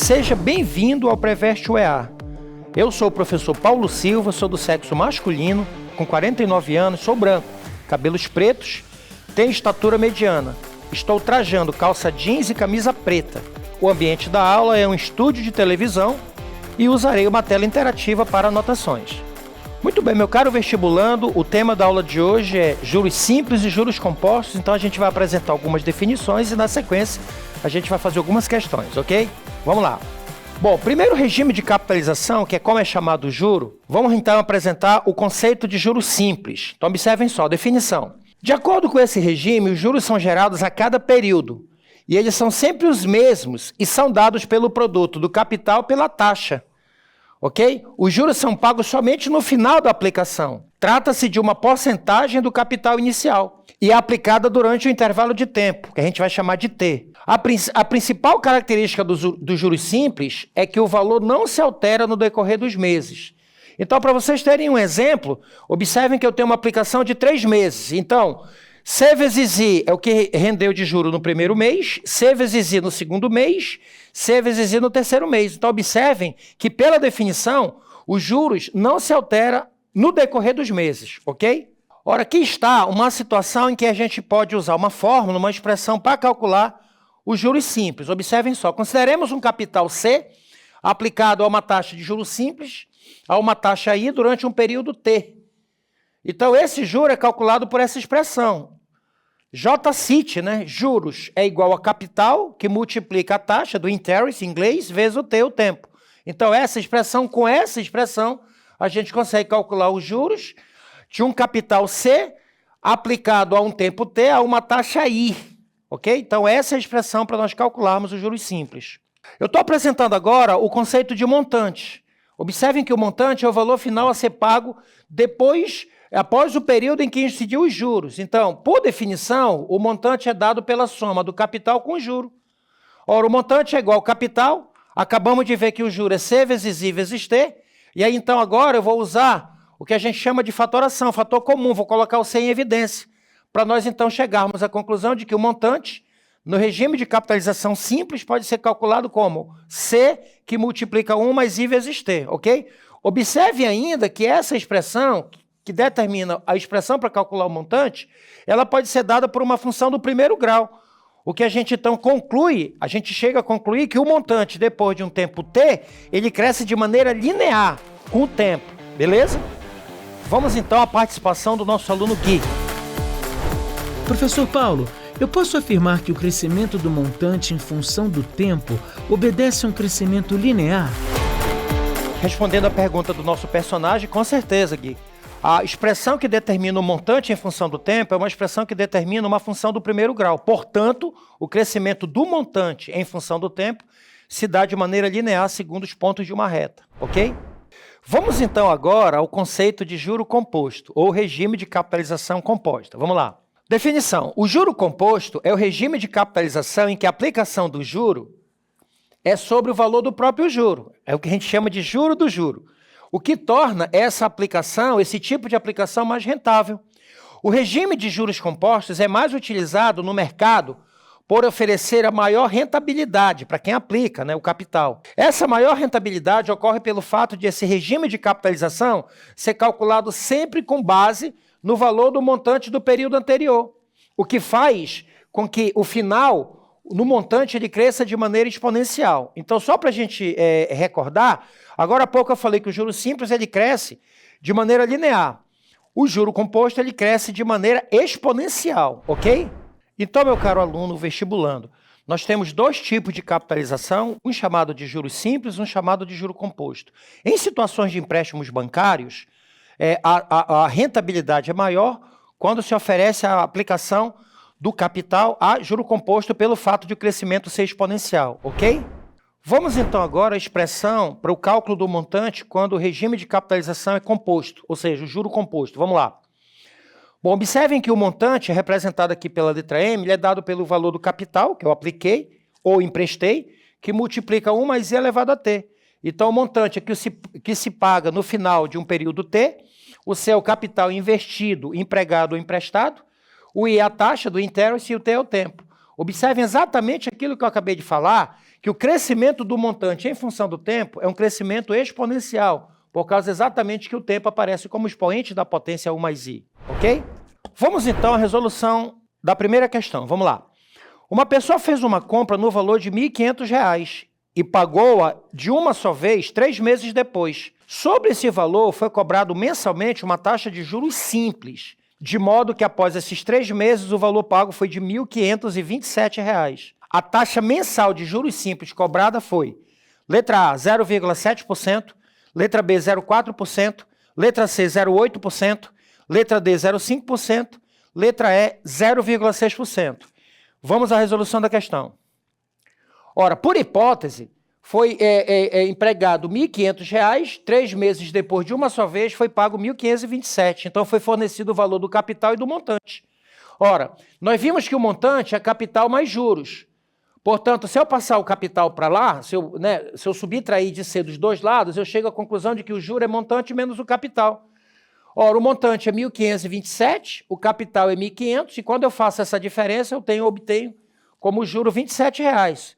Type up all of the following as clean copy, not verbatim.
Seja bem-vindo ao Preveste UEA. Eu sou o professor Paulo Silva, sou do sexo masculino, com 49 anos, sou branco, cabelos pretos, tenho estatura mediana. Estou trajando calça jeans e camisa preta. O ambiente da aula é um estúdio de televisão e usarei uma tela interativa para anotações. Muito bem, meu caro vestibulando, o tema da aula de hoje é juros simples e juros compostos, então a gente vai apresentar algumas definições e na sequência a gente vai fazer algumas questões, ok? Vamos lá. Bom, primeiro regime de capitalização, que é como é chamado o juro, vamos então apresentar o conceito de juros simples. Então observem só, definição. De acordo com esse regime, os juros são gerados a cada período e eles são sempre os mesmos e são dados pelo produto do capital pela taxa. Ok? Os juros são pagos somente no final da aplicação. Trata-se de uma porcentagem do capital inicial e é aplicada durante o intervalo de tempo, que a gente vai chamar de T. A principal característica dos juros simples é que o valor não se altera no decorrer dos meses. Então, para vocês terem um exemplo, observem que eu tenho uma aplicação de 3 meses. Então, C vezes I é o que rendeu de juro no primeiro mês, C vezes I no segundo mês, C vezes I no terceiro mês. Então, observem que, pela definição, os juros não se alteram no decorrer dos meses, ok? Ora, aqui está uma situação em que a gente pode usar uma fórmula, uma expressão para calcular os juros simples. Observem só, consideremos um capital C aplicado a uma taxa de juros simples, a uma taxa I durante um período T. Então, esse juro é calculado por essa expressão. JCIT, né? Juros é igual a capital, que multiplica a taxa do interest, em inglês, vezes o T, o tempo. Então, com essa expressão, a gente consegue calcular os juros de um capital C aplicado a um tempo T a uma taxa I. Ok? Então, essa é a expressão para nós calcularmos os juros simples. Eu estou apresentando agora o conceito de montante. Observem que o montante é o valor final a ser pago após o período em que incidiu os juros. Então, por definição, o montante é dado pela soma do capital com o juro. Ora, o montante é igual ao capital, acabamos de ver que o juro é C vezes I vezes T, e aí então agora eu vou usar o que a gente chama de fatoração, fator comum, vou colocar o C em evidência, para nós então chegarmos à conclusão de que o montante, no regime de capitalização simples, pode ser calculado como C que multiplica 1 mais I vezes T, ok? Observe ainda que essa expressão, que determina a expressão para calcular o montante, ela pode ser dada por uma função do primeiro grau. O que a gente então conclui, a gente chega a concluir que o montante, depois de um tempo T, ele cresce de maneira linear com o tempo, beleza? Vamos então à participação do nosso aluno Gui. Professor Paulo, eu posso afirmar que o crescimento do montante em função do tempo obedece a um crescimento linear? Respondendo à pergunta do nosso personagem, com certeza, Gui. A expressão que determina o montante em função do tempo é uma expressão que determina uma função do primeiro grau. Portanto, o crescimento do montante em função do tempo se dá de maneira linear segundo os pontos de uma reta, ok? Vamos então agora ao conceito de juro composto, ou regime de capitalização composta. Vamos lá. Definição. O juro composto é o regime de capitalização em que a aplicação do juro é sobre o valor do próprio juro. É o que a gente chama de juro do juro. O que torna essa aplicação, esse tipo de aplicação, mais rentável. O regime de juros compostos é mais utilizado no mercado por oferecer a maior rentabilidade para quem aplica, né, o capital. Essa maior rentabilidade ocorre pelo fato de esse regime de capitalização ser calculado sempre com base no valor do montante do período anterior, o que faz com que o final, no montante, ele cresça de maneira exponencial. Então, só para a gente recordar, agora há pouco eu falei que o juro simples ele cresce de maneira linear. O juro composto ele cresce de maneira exponencial, ok? Então, meu caro aluno vestibulando, nós temos 2 tipos de capitalização, um chamado de juros simples, um chamado de juro composto. Em situações de empréstimos bancários, a rentabilidade é maior quando se oferece a aplicação do capital a juro composto pelo fato de o crescimento ser exponencial, ok? Vamos então agora à expressão para o cálculo do montante quando o regime de capitalização é composto, ou seja, o juro composto. Vamos lá. Bom, observem que o montante, representado aqui pela letra M, ele é dado pelo valor do capital, que eu apliquei ou emprestei, que multiplica 1 mais I elevado a T. Então, o montante é que se paga no final de um período T, o C é o capital investido, empregado ou emprestado, o I é a taxa do interest e o T é o tempo. Observem exatamente aquilo que eu acabei de falar, que o crescimento do montante em função do tempo é um crescimento exponencial, por causa exatamente que o tempo aparece como expoente da potência U mais I, ok? Vamos então à resolução da primeira questão, vamos lá. Uma pessoa fez uma compra no valor de R$ 1.500 e pagou-a de uma só vez 3 meses depois. Sobre esse valor foi cobrado mensalmente uma taxa de juros simples, de modo que após esses 3 meses o valor pago foi de R$ 1.527. A taxa mensal de juros simples cobrada foi: letra A, 0,7%, letra B, 0,4%, letra C, 0,8%, letra D, 0,5%, letra E, 0,6%. Vamos à resolução da questão. Ora, por hipótese, foi empregado R$ 1.500, 3 meses depois de uma só vez foi pago R$ 1.527. Então foi fornecido o valor do capital e do montante. Ora, nós vimos que o montante é capital mais juros. Portanto, se eu passar o capital para lá, se eu subtrair de C dos dois lados, eu chego à conclusão de que o juro é montante menos o capital. Ora, o montante é 1.527, o capital é 1.500, e quando eu faço essa diferença, eu obtenho como juro R$ 27.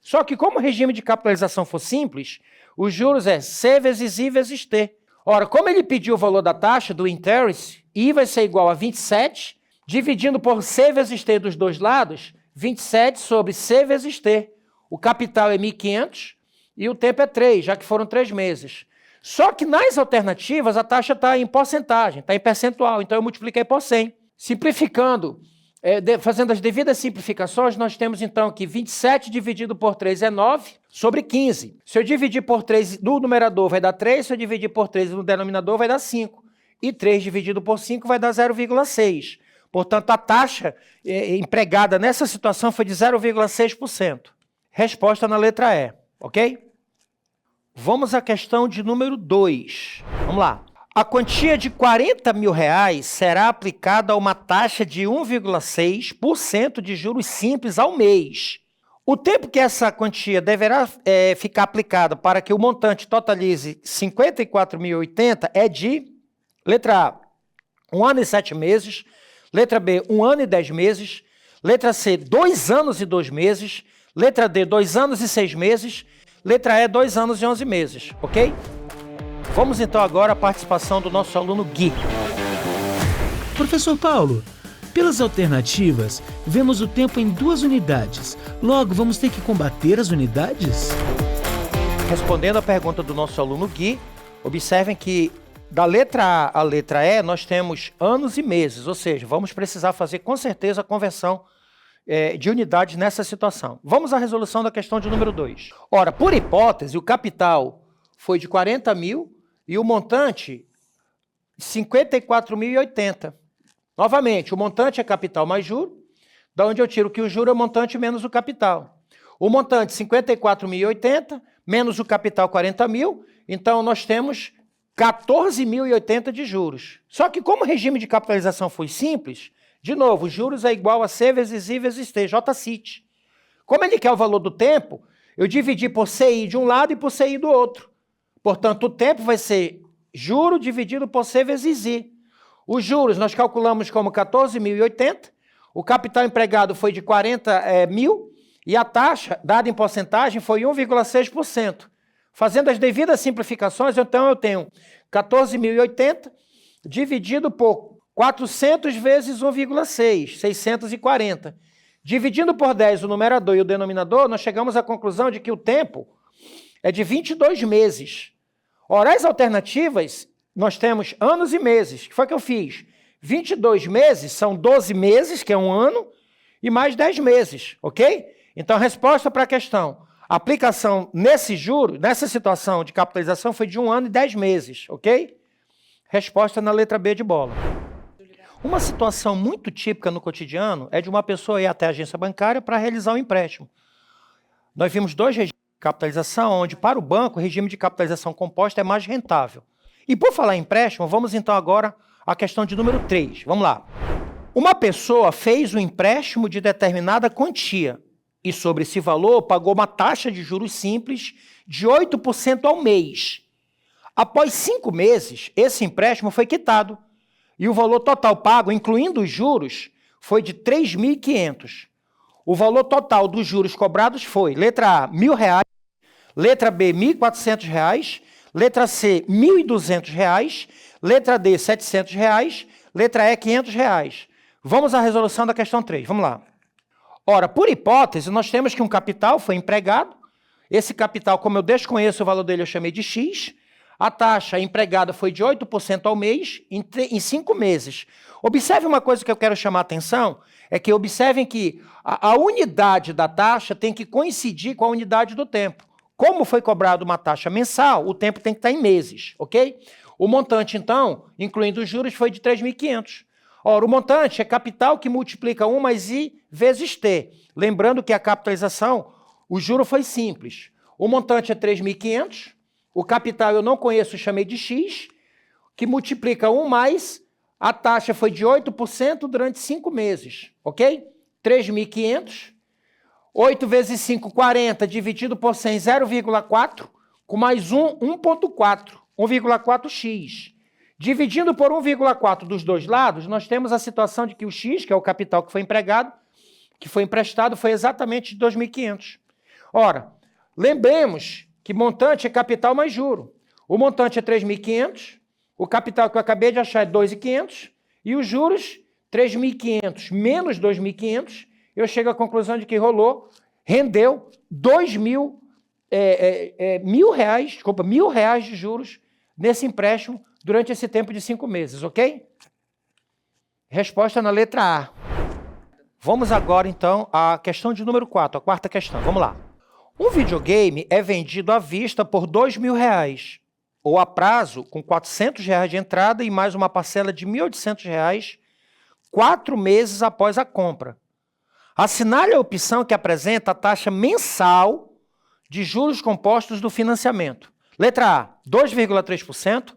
Só que como o regime de capitalização for simples, os juros é C vezes I vezes T. Ora, como ele pediu o valor da taxa, do interest, I vai ser igual a 27, dividindo por C vezes T dos dois lados, 27 sobre C vezes T. O capital é 1.500 e o tempo é 3, já que foram 3 meses. Só que nas alternativas a taxa está em porcentagem, está em percentual, então eu multipliquei por 100. Simplificando, fazendo as devidas simplificações, nós temos então que 27 dividido por 3 é 9 sobre 15. Se eu dividir por 3 no numerador vai dar 3, se eu dividir por 3 no denominador vai dar 5. E 3 dividido por 5 vai dar 0,6. Portanto, a taxa empregada nessa situação foi de 0,6%. Resposta na letra E, ok? Vamos à questão de número 2. Vamos lá. A quantia de R$ 40 mil será aplicada a uma taxa de 1,6% de juros simples ao mês. O tempo que essa quantia deverá ficar aplicada para que o montante totalize R$ 54.080 é de, letra A, 1 ano e 7 meses, letra B, 1 ano e 10 meses, letra C, 2 anos e 2 meses, letra D, 2 anos e 6 meses, letra E, 2 anos e 11 meses, ok? Vamos então agora à participação do nosso aluno Gui. Professor Paulo, pelas alternativas, vemos o tempo em 2 unidades. Logo, vamos ter que combater as unidades? Respondendo à pergunta do nosso aluno Gui, observem que da letra A à letra E nós temos anos e meses, ou seja, vamos precisar fazer com certeza a conversão de unidades nessa situação. Vamos à resolução da questão de número 2. Ora, por hipótese, o capital foi de 40 mil e o montante 54.080. Novamente, o montante é capital mais juro, da onde eu tiro que o juro é o montante menos o capital. O montante 54.080 menos o capital 40 mil, então nós temos 14.080 de juros. Só que como o regime de capitalização foi simples, de novo, os juros é igual a C vezes I vezes T, J-CIT. Como ele quer o valor do tempo, eu dividi por CI de um lado e por CI do outro. Portanto, o tempo vai ser juro dividido por C vezes I. Os juros nós calculamos como 14.080, o capital empregado foi de 40 mil e a taxa dada em porcentagem foi 1,6%. Fazendo as devidas simplificações, então eu tenho 14.080 dividido por 400 vezes 1,6, 640. Dividindo por 10 o numerador e o denominador, nós chegamos à conclusão de que o tempo é de 22 meses. Ora, as alternativas, nós temos anos e meses. O que foi que eu fiz? 22 meses são 12 meses, que é um ano, e mais 10 meses, ok? Então, a resposta para a questão, a aplicação nesse juro, nessa situação de capitalização, foi de 1 ano e 10 meses, ok? Resposta na letra B de bola. Uma situação muito típica no cotidiano é de uma pessoa ir até a agência bancária para realizar um empréstimo. Nós vimos 2 regimes de capitalização, onde para o banco o regime de capitalização composta é mais rentável. E por falar em empréstimo, vamos então agora à questão de número 3. Vamos lá. Uma pessoa fez um empréstimo de determinada quantia e sobre esse valor pagou uma taxa de juros simples de 8% ao mês. Após 5 meses, esse empréstimo foi quitado. E o valor total pago, incluindo os juros, foi de 3.500. O valor total dos juros cobrados foi, letra A, R$ 1.000, Letra B, R$ 1.400. Letra C, R$ 1.200. Letra D, R$ 700. Letra E, R$ 500. Vamos à resolução da questão 3. Vamos lá. Ora, por hipótese, nós temos que um capital foi empregado. Esse capital, como eu desconheço o valor dele, eu chamei de X. A taxa empregada foi de 8% ao mês em 5 meses. Observe uma coisa que eu quero chamar a atenção, é que observem que a unidade da taxa tem que coincidir com a unidade do tempo. Como foi cobrado uma taxa mensal, o tempo tem que estar em meses, ok? O montante, então, incluindo os juros, foi de 3.500. Ora, o montante é capital que multiplica 1 mais I vezes T. Lembrando que a capitalização, o juro foi simples. O montante é 3.500, o capital eu não conheço, chamei de X, que multiplica 1 mais, a taxa foi de 8% durante 5 meses, ok? 3.500, 8 vezes 5, 40, dividido por 100, 0,4, com mais 1, 1,4, 1,4x. Dividindo por 1,4 dos dois lados, nós temos a situação de que o X, que é o capital que foi empregado, que foi emprestado, foi exatamente de 2.500. Ora, lembremos que montante é capital mais juro. O montante é 3.500, o capital que eu acabei de achar é 2.500, e os juros, 3.500 menos 2.500, eu chego à conclusão de que rendeu R$1.000 de juros nesse empréstimo durante esse tempo de 5 meses, ok? Resposta na letra A. Vamos agora, então, à questão de número 4, a quarta questão. Vamos lá. Um videogame é vendido à vista por R$2.000, ou a prazo, com R$400 de entrada e mais uma parcela de R$1.800, 4 meses após a compra. Assinale a opção que apresenta a taxa mensal de juros compostos do financiamento. Letra A, 2,3%.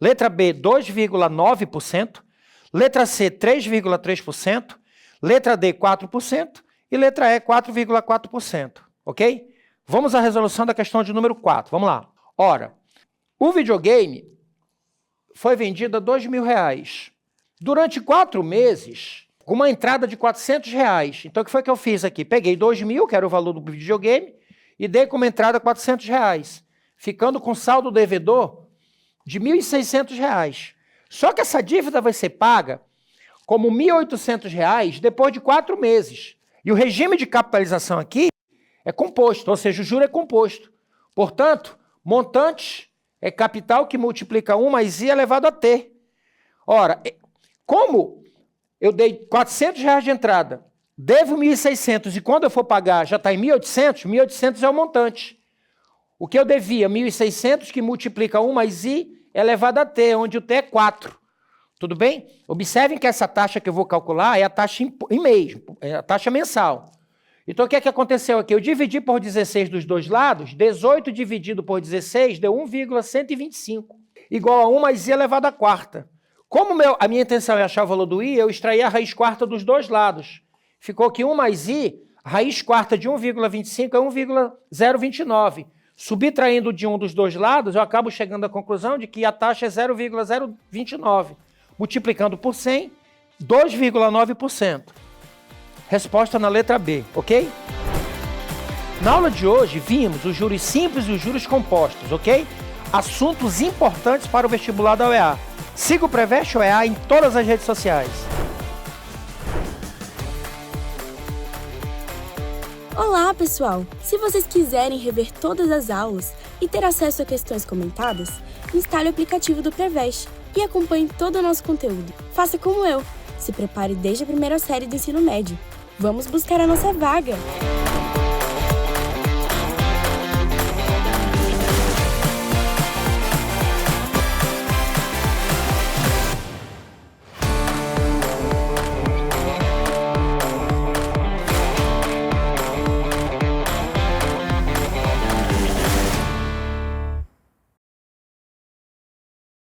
Letra B, 2,9%. Letra C, 3,3%. Letra D, 4%. E letra E, 4,4%. Ok? Vamos à resolução da questão de número 4. Vamos lá. Ora, o videogame foi vendido a R$2.000. Durante 4 meses, com uma entrada de R$400. Então, o que foi que eu fiz aqui? Peguei 2.000, que era o valor do videogame, e dei como entrada R$400, ficando com saldo devedor de R$1.600. Só que essa dívida vai ser paga como R$1.800 depois de 4 meses. E o regime de capitalização aqui é composto, ou seja, o juro é composto. Portanto, montante é capital que multiplica 1 mais I elevado a T. Ora, como eu dei R$400 de entrada, devo R$1.600 e quando eu for pagar já está em R$1.800, R$1.800 é o montante. O que eu devia, R$1.600, que multiplica 1 mais I elevado a T, onde o T é 4. Tudo bem? Observem que essa taxa que eu vou calcular é a taxa em mês, é a taxa mensal. Então, o que é que aconteceu aqui? Eu dividi por 16 dos dois lados, 18 dividido por 16 deu 1,125, igual a 1 mais I elevado a quarta. Como a minha intenção é achar o valor do I, eu extraí a raiz quarta dos dois lados. Ficou que 1 mais I, a raiz quarta de 1,25 é 1,029. Subtraindo de um dos dois lados, eu acabo chegando à conclusão de que a taxa é 0,029. Multiplicando por 100, 2,9%. Resposta na letra B, ok? Na aula de hoje, vimos os juros simples e os juros compostos, ok? Assuntos importantes para o vestibular da UEA. Siga o Preveste UEA em todas as redes sociais. Olá, pessoal! Se vocês quiserem rever todas as aulas e ter acesso a questões comentadas, instale o aplicativo do Preveste e acompanhe todo o nosso conteúdo. Faça como eu, se prepare desde a primeira série do ensino médio. Vamos buscar a nossa vaga!